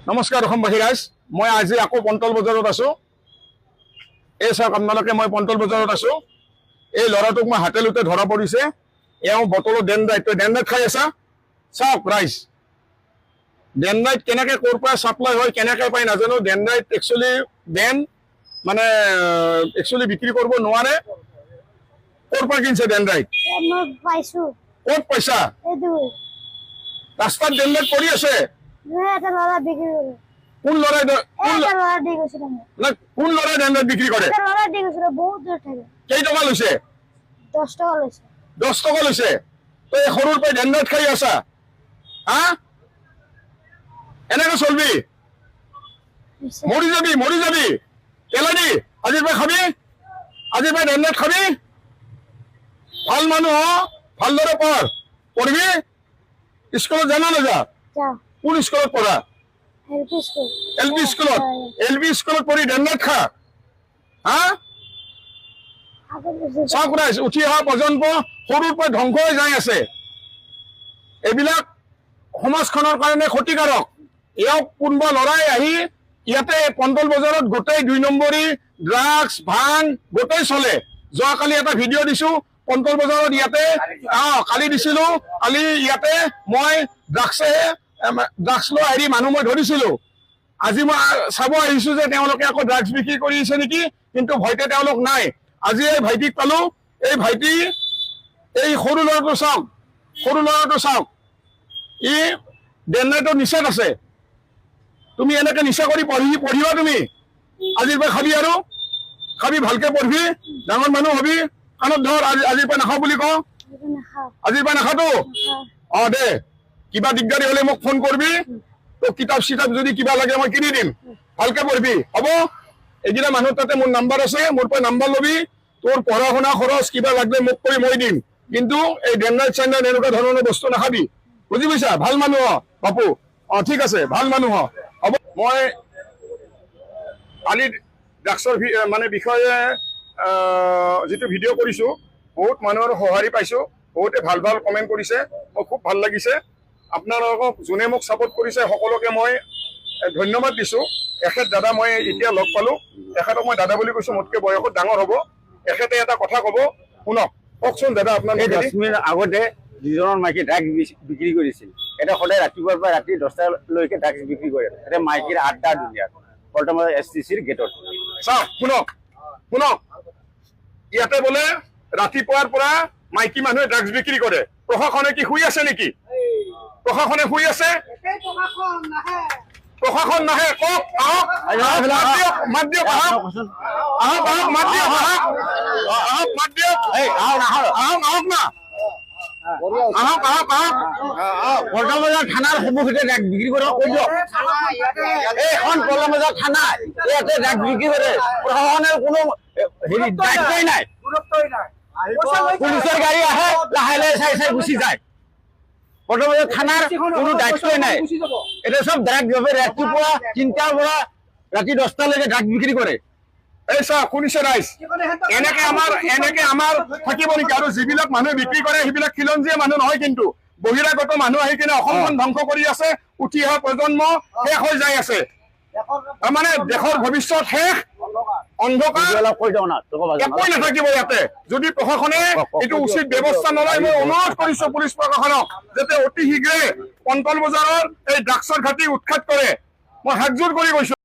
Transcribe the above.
নমস্কাৰ অসমবাসী ৰাইজ, মই আজি আকৌ পণ্টল বজাৰত আছোঁ। এই চাওক আপোনালোকে, মই পণ্টল বজাৰত আছোঁ। এই ল'ৰাটোক মই হাতে লোতে ধৰা পৰিছে। এওঁ বটলত ডেনড্ৰাইট, তই ডেনড্ৰাইট খাই আছা? চাওক ৰাইজ, ডেনড্ৰাইট কেনেকৈ ক'ৰ পৰা ছাপ্লাই হয়, কেনেকৈ পায় নাজানো। ডেনড্ৰাইট একচুৱেলি বেন, মানে একচুৱেলি বিক্ৰী কৰিব নোৱাৰে। ক'ৰ পৰা কিনছে ডেনড্ৰাইট? ক'ত পাইছা? ৰাস্তাত ডেনড্ৰাইট পৰি আছে। কোন ল'ৰাই ডেনড্ৰাইট বিক্ৰী কৰে? কেই টকা লৈছে? 10 টকা লৈছে। তই সৰুৰ পৰাই ডেনড্ৰাইট খাই আছা? হা, এনেকৈ চলবি? মৰি যাবি পেলাই দি। আজিৰ পৰা খাবি, আজিৰ পৰা ডেনড্ৰাইট খাবি। ভাল মানুহ ভালদৰে পঢ়বি। স্কুলত জানা নাযা? কোন স্কুলত পঢ়া? এলপি স্কুলত। এলপি স্কুলত পঢ়ি ডেনড্ৰাইট খা? হা, চাওক ৰাইজ, উঠি অহা প্ৰজন্ম সৰুৰ পৰা ধ্বংস হৈ যাই আছে। এইবিলাক সমাজখনৰ কাৰণে ক্ষতিকাৰক। এওক কোনোবা ল'ৰাই আহি ইয়াতে পণ্টল বজাৰত গোটেই 2 নম্বৰী ড্ৰাগছ ভাং গোটেই চলে। যোৱাকালি এটা ভিডিঅ' দিছো পণ্টল বজাৰত, ইয়াতে কালি দিছিলো। কালি ইয়াতে মই ড্ৰাগছ লৈ আহি মানুহ মই ধৰিছিলো। আজি মই চাব আহিছো যে তেওঁলোকে আকৌ ড্ৰাগছ বিক্ৰী কৰি আছে নেকি, কিন্তু ভয়তে তেওঁলোক নাই। আজি এই ভাইটিক পালো। এই ভাইটি, এই সৰু ল'ৰাটো চাওক, ই ডেনড্ৰাইটৰ নিচাত আছে। তুমি এনেকে নিচা কৰি পঢ়িবা তুমি? আজিৰ পৰা খাবি, আৰু খাবি, ভালকে পঢ়বি, ডাঙৰ মানুহ হবি। কাণত ধৰ, আজিৰ পৰা নাখাওঁ বুলি কওঁ। আজিৰ পৰা নাখাতো? দে, কিবা দিগদাৰি হলে মোক ফোন কৰবি। তোক কিতাপ চিতাপ যদি কিবা লাগে মই কিনি দিম। ভালকে পঢ়বি, হ'ব? এইকেইটা মানুহ তাতে মোৰ নাম্বাৰ আছে, মোৰ পৰা নাম্বাৰ লবি। তোৰ পঢ়া শুনা খৰচ কিবা লাগিলে মোক কৰি মই দিম, কিন্তু এই ডেনড্ৰাইট চেনড্ৰাইট এনেকুৱা ধৰণৰ বস্তু নাখাবি। বুজি পাইছা? ভাল মানুহ বাপু। ঠিক আছে, ভাল মানুহ হ'ব। মই কালি ড্ৰাগছৰ মানে বিষয়ে যিটো ভিডিঅ' কৰিছো, বহুত মানুহৰ সঁহাৰি পাইছো। বহুতে ভাল ভাল কমেণ্ট কৰিছে, মোৰ খুব ভাল লাগিছে। আপোনালোকক যোনে মোক ছাপোৰ্ট কৰিছে সকলোকে মই ধন্যবাদ দিছোঁ। এখেত দাদা মই এতিয়া লগ পালোঁ। এখেতক মই দাদা বুলি কৈছোঁ, মোতকৈ বয়সত ডাঙৰ হ'ব। এখেতে এটা কথা ক'ব, শুনক। কওকচোন দাদা, আপোনাৰ 10 মিনিট আগতে 2জনৰ মাইকী ড্ৰাগছ বিক্ৰী কৰিছিল। এতিয়া সদায় ৰাতিপুৱাৰ পৰা ৰাতি 10টালৈকে ড্ৰাগছ বিক্ৰী কৰে। এতিয়া মাইকীৰ আড্ডা দুনিয়াত বৰ্তমান STCৰ গেটত। চাওক, শুনক। ইয়াতে বোলে ৰাতিপুৱাৰ পৰা মাইকী মানুহে ড্ৰাগছ বিক্ৰী কৰে। প্ৰশাসনে কি শুই আছে নেকি? প্ৰশাসনে শুই আছে? প্ৰশাসন নাহে? কওক, মাত দিয়ক, আহক না। পল্টন বজাৰ থানাৰ সন্মুখতে ড্ৰাগছ বিক্ৰী কৰে, কৈ দিয়ক। এইখন পল্টন বজাৰ থানা, ইয়াতে ড্ৰাগছ বিক্ৰী কৰে। প্ৰশাসনৰ কোনো দায়িত্বই নাই। পুলিচৰ গাড়ী আহে, লাহে লাহে চাই গুচি যায়। পল্টন বজাৰ থানাৰ কোনো দায়িত্বই নাই। এটা সব ড্ৰাগছ ৰাতিপুৱা 3টাৰ পৰা ৰাতি 10টালৈকে ড্ৰাগছ বিক্ৰী কৰে। এই চাওক, শুনিছে ৰাইজ? এনেকে আমাৰ থাকিব নেকি? আৰু যিবিলাক মানুহে বিক্ৰী কৰে সেইবিলাক খিলঞ্জীয়া মানুহ নহয়, কিন্তু বহিৰাগত মানুহ আহি কিনে অসমখন ধ্বংস কৰি আছে। উঠি অহা প্ৰজন্ম শেষ হৈ যাই আছে। তাৰমানে দেশৰ ভৱিষ্যত শেষ, অন্ধকাৰ, একোৱেই নাথাকিব ইয়াতে যদি প্ৰশাসনে এইটো উচিত ব্যৱস্থা নলয়। মই অনুৰোধ কৰিছো পুলিচ প্ৰশাসনক যাতে অতি শীঘ্ৰে পণ্টল বজাৰৰ এই ড্ৰাগছৰ ঘাটি উৎখাত কৰে। মই হাতযোৰ কৰি কৈছো।